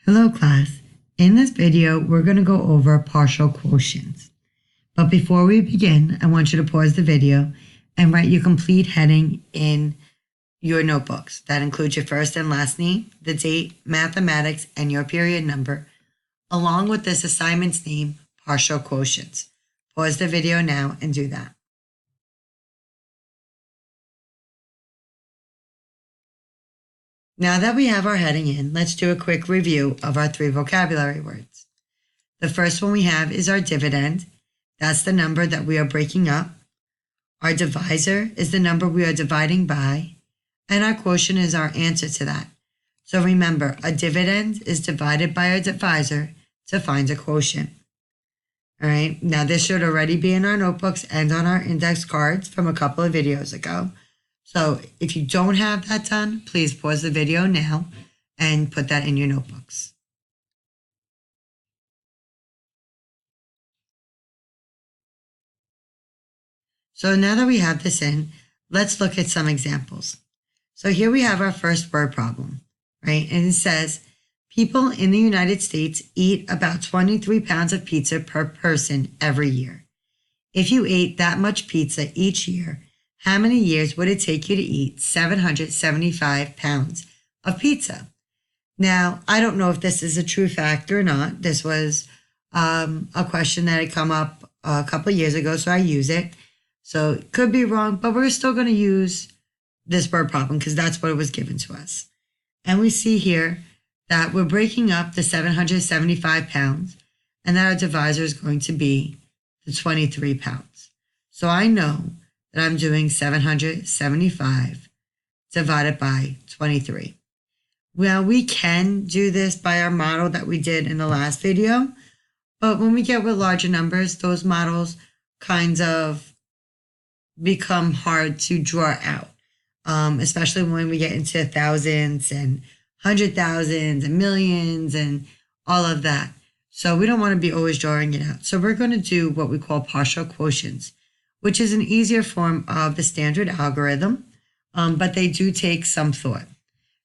Hello class, in this video we're going to go over partial quotients. But before we begin, I want you to pause the video and write your complete heading in your notebooks. That includes your first and last name, the date, mathematics, and your period number, along with this assignment's name, partial quotients. Pause the video now and do that. Now that we have our heading in, let's do a quick review of our 3 vocabulary words. The first one we have is our dividend. That's the number that we are breaking up. Our divisor is the number we are dividing by. And our quotient is our answer to that. So remember, a dividend is divided by a divisor to find a quotient. All right, now this should already be in our notebooks and on our index cards from a couple of videos ago. So if you don't have that done, please pause the video now and put that in your notebooks. So now that we have this in, let's look at some examples. So here we have our first word problem, right? And it says, people in the United States eat about 23 pounds of pizza per person every year. If you ate that much pizza each year, how many years would it take you to eat 775 pounds of pizza? Now, I don't know if this is a true fact or not. This was a question that had come up a couple of years ago, so I use it. So it could be wrong, but we're still going to use this word problem because that's what it was given to us. And we see here that we're breaking up the 775 pounds and that our divisor is going to be the 23 pounds. So I know that I'm doing 775 divided by 23. Well, we can do this by our model that we did in the last video, but when we get with larger numbers, those models kind of become hard to draw out, especially when we get into thousands and 100,000s and millions and all of that. So we don't want to be always drawing it out. So we're going to do what we call partial quotients, which is an easier form of the standard algorithm, but they do take some thought.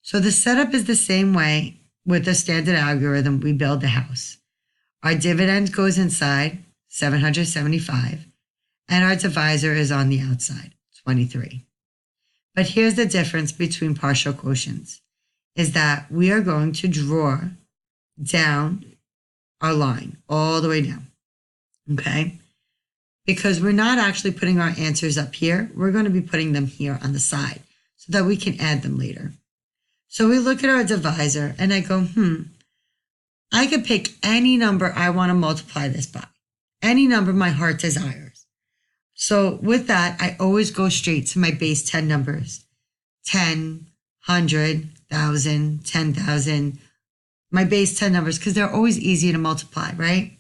So the setup is the same way with the standard algorithm. We build the house. Our dividend goes inside, 775, and our divisor is on the outside, 23. But here's the difference between partial quotients, is that we are going to draw down our line all the way down, okay? Because we're not actually putting our answers up here. We're going to be putting them here on the side so that we can add them later. So we look at our divisor and I go, I could pick any number I want to multiply this by, any number my heart desires. So with that, I always go straight to my base 10 numbers, 10, 100, 1,000, 10,000, my base 10 numbers, because they're always easy to multiply, right?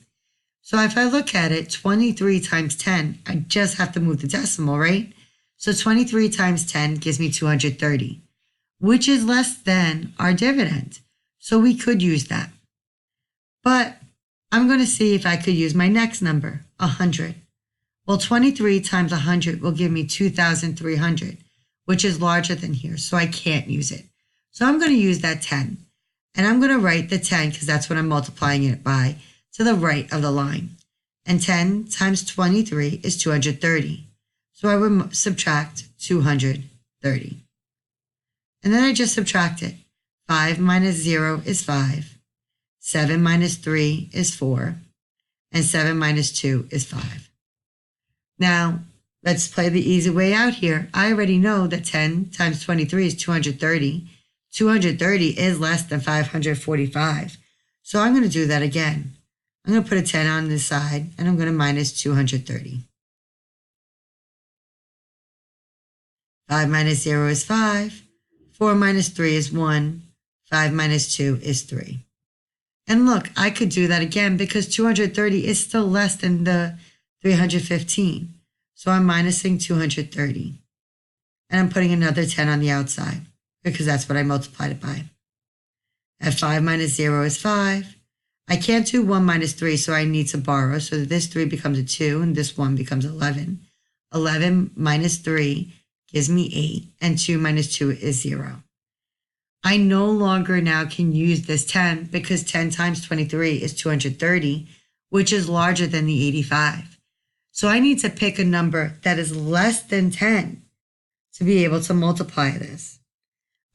So if I look at it, 23 times 10, I just have to move the decimal, right? So 23 times 10 gives me 230, which is less than our dividend. So we could use that. But I'm going to see if I could use my next number, 100. Well, 23 times 100 will give me 2,300, which is larger than here, so I can't use it. So I'm going to use that 10. And I'm going to write the 10, because that's what I'm multiplying it by, to the right of the line. And 10 times 23 is 230. So I would subtract 230. And then I just subtract it. 5 minus 0 is 5. 7 minus 3 is 4. And 7 minus 2 is 5. Now, let's play the easy way out here. I already know that 10 times 23 is 230. 230 is less than 545. So I'm going to do that again. I'm going to put a 10 on this side, and I'm going to minus 230. 5 minus 0 is 5. 4 minus 3 is 1. 5 minus 2 is 3. And look, I could do that again because 230 is still less than the 315. So I'm minusing 230. And I'm putting another 10 on the outside because that's what I multiplied it by. And 5 minus 0 is 5. I can't do 1 minus 3, so I need to borrow. So this 3 becomes a 2, and this 1 becomes 11. 11 minus 3 gives me 8, and 2 minus 2 is 0. I no longer now can use this 10 because 10 times 23 is 230, which is larger than the 85. So I need to pick a number that is less than 10 to be able to multiply this.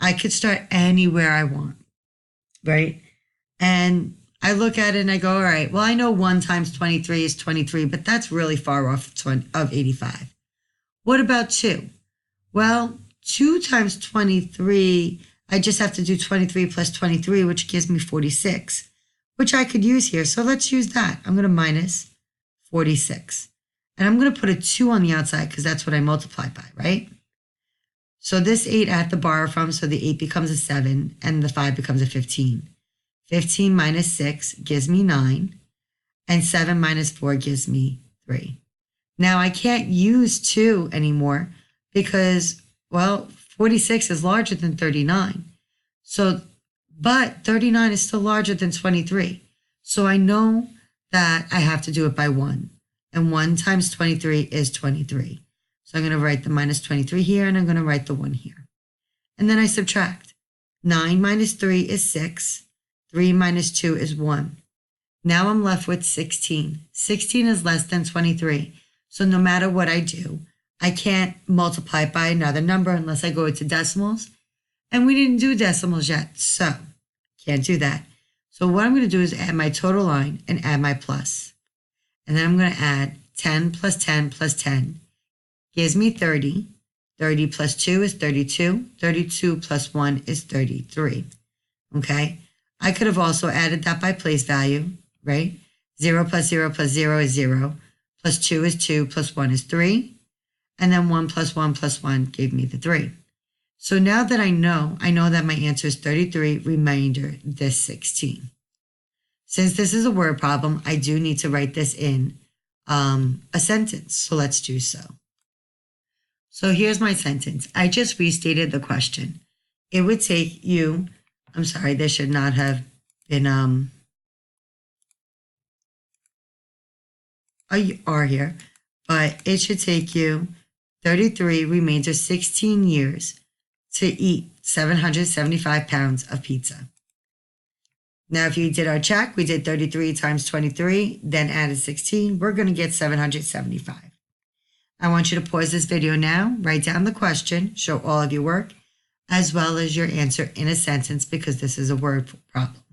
I could start anywhere I want, right? And I look at it and I go, all right, well, I know 1 times 23 is 23, but that's really far off of 85. What about 2? Well, 2 times 23, I just have to do 23 plus 23, which gives me 46, which I could use here. So let's use that. I'm going to minus 46. And I'm going to put a 2 on the outside because that's what I multiply by, right? So this 8 I have to borrow from, so the 8 becomes a 7 and the 5 becomes a 15. 15 minus 6 gives me 9, and 7 minus 4 gives me 3. Now I can't use 2 anymore because, well, 46 is larger than 39. So, but 39 is still larger than 23. So I know that I have to do it by 1. And 1 times 23 is 23. So I'm going to write the minus 23 here, and I'm going to write the 1 here. And then I subtract. 9 minus 3 is 6. 3 minus 2 is 1. Now I'm left with 16. 16 is less than 23. So no matter what I do, I can't multiply by another number unless I go into decimals. And we didn't do decimals yet, so can't do that. So what I'm going to do is add my total line and add my plus. And then I'm going to add 10 plus 10 plus 10 gives me 30. 30 plus 2 is 32. 32 plus 1 is 33. Okay? I could have also added that by place value, right? 0 plus 0 plus 0 is 0. Plus 2 is 2. Plus 1 is 3. And then 1 plus 1 plus 1 gave me the 3. So now that I know that my answer is 33, remainder this 16. Since this is a word problem, I do need to write this in a sentence. So let's do so. So here's my sentence. I just restated the question. It would take you, I'm sorry, this should not have been a R here, but it should take you 33 remainder 16 years to eat 775 pounds of pizza. Now, if you did our check, we did 33 times 23, then added 16. We're going to get 775. I want you to pause this video now, write down the question, show all of your work, as well as your answer in a sentence because this is a word problem.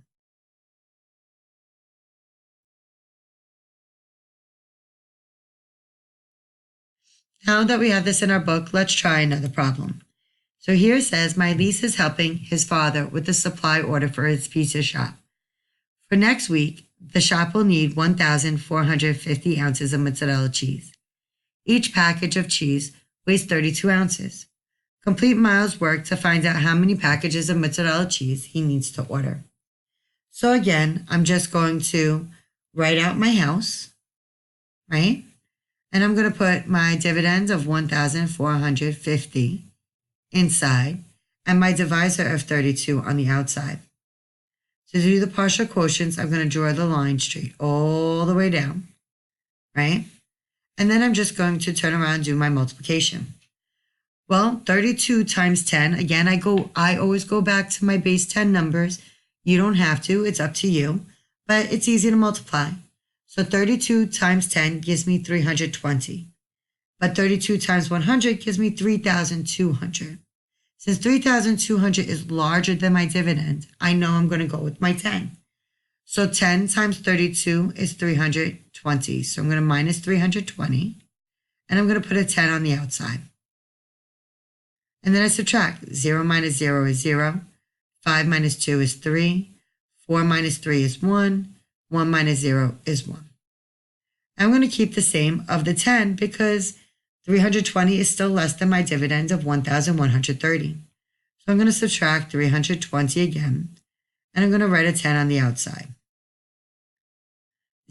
Now that we have this in our book, let's try another problem. So here it says, my niece is helping his father with the supply order for his pizza shop. For next week, the shop will need 1,450 ounces of mozzarella cheese. Each package of cheese weighs 32 ounces. Complete Miles' work to find out how many packages of mozzarella cheese he needs to order. So again, I'm just going to write out my house, right? And I'm going to put my dividend of 1,450 inside and my divisor of 32 on the outside. To do the partial quotients, I'm going to draw the line straight all the way down, right? And then I'm just going to turn around and do my multiplication. Well, 32 times 10, again, I always go back to my base 10 numbers. You don't have to, it's up to you, but it's easy to multiply. So 32 times 10 gives me 320. But 32 times 100 gives me 3,200. Since 3,200 is larger than my dividend, I know I'm going to go with my 10. So 10 times 32 is 320. So I'm going to minus 320. And I'm going to put a 10 on the outside. And then I subtract. 0 minus 0 is 0. 5 minus 2 is 3. 4 minus 3 is 1. 1 minus 0 is 1. I'm going to keep the same of the 10 because 320 is still less than my dividend of 1,130. So I'm going to subtract 320 again, and I'm going to write a 10 on the outside.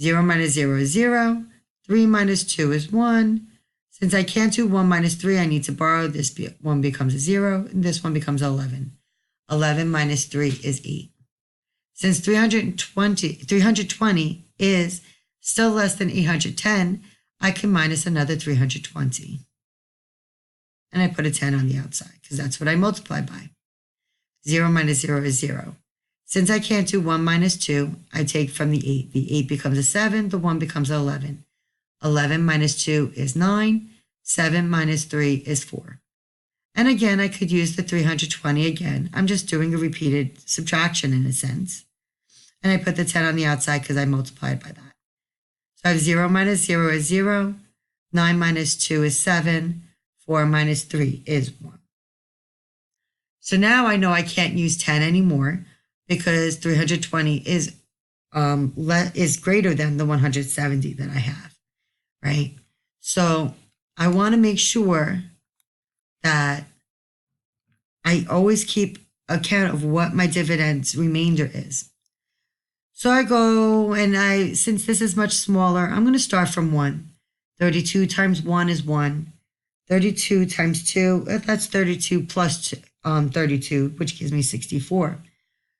0 minus 0 is 0. 3 minus 2 is 1. Since I can't do 1 minus 3, I need to borrow. This 1 becomes a 0, and this one becomes 11. 11 minus 3 is 8. Since 320 is still less than 810, I can minus another 320. And I put a 10 on the outside because that's what I multiply by. 0 minus 0 is 0. Since I can't do 1 minus 2, I take from the 8. The 8 becomes a 7, the 1 becomes 11. 11 minus 2 is 9. 7 minus 3 is 4. And again, I could use the 320 again. I'm just doing a repeated subtraction in a sense. And I put the 10 on the outside because I multiplied by that. So I have 0 minus 0 is 0. 9 minus 2 is 7. 4 minus 3 is 1. So now I know I can't use 10 anymore because 320 is greater than the 170 that I have, right? So I want to make sure that I always keep account of what my dividend's remainder is. So I go and since this is much smaller, I'm going to start from 1. 32 times 1 is 1. 32 times 2, that's 32 plus 32, which gives me 64.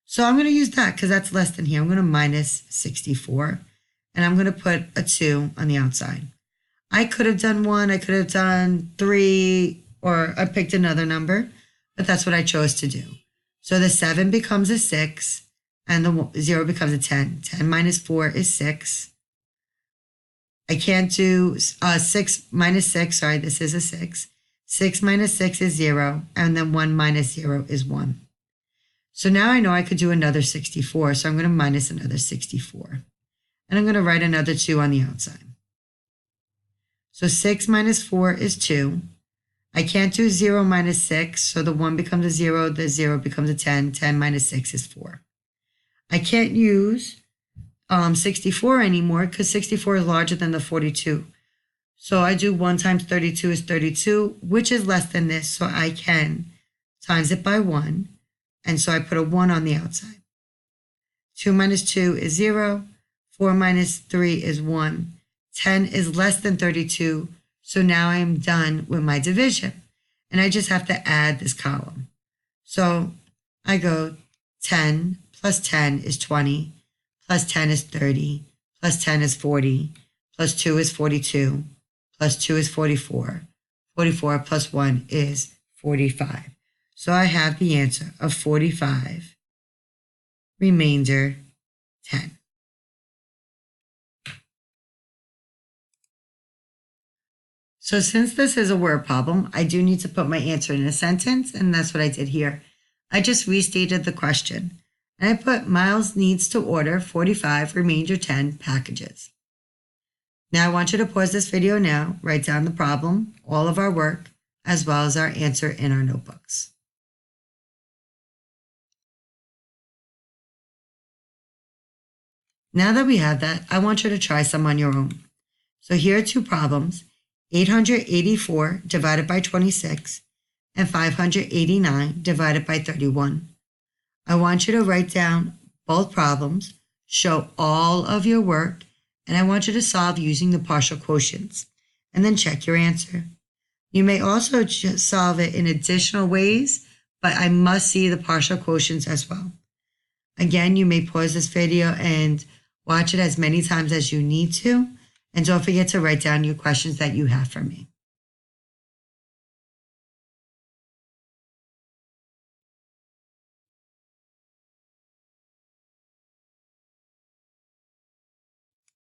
So I'm going to use that because that's less than here. I'm going to minus 64, and I'm going to put a 2 on the outside. I could have done 1, I could have done 3, or I picked another number, but that's what I chose to do. So the 7 becomes a 6, and the 0 becomes a 10. 10 minus 4 is 6. I can't do 6 minus 6, sorry, this is a 6. 6 minus 6 is 0, and then 1 minus 0 is 1. So now I know I could do another 64, so I'm going to minus another 64. And I'm going to write another 2 on the outside. So 6 minus 4 is 2. I can't do 0 minus 6, so the 1 becomes a 0, the 0 becomes a 10. 10 minus 6 is 4. I can't use 64 anymore because 64 is larger than the 42. So I do 1 times 32 is 32, which is less than this, so I can times it by 1. And so I put a 1 on the outside. 2 minus 2 is 0. 4 minus 3 is 1. 10 is less than 32. So now I am done with my division. And I just have to add this column. So I go 10 plus 10 is 20. Plus 10 is 30. Plus 10 is 40. Plus 2 is 42. Plus 2 is 44. 44 plus 1 is 45. So I have the answer of 45, remainder 10. So since this is a word problem, I do need to put my answer in a sentence, and that's what I did here. I just restated the question, and I put Miles needs to order 45, remainder 10 packages. Now I want you to pause this video now, write down the problem, all of our work, as well as our answer in our notebooks. Now that we have that, I want you to try some on your own. So here are 2 problems, 884 divided by 26 and 589 divided by 31. I want you to write down both problems, show all of your work, and I want you to solve using the partial quotients, and then check your answer. You may also solve it in additional ways, but I must see the partial quotients as well. Again, you may pause this video and watch it as many times as you need to, and don't forget to write down your questions that you have for me.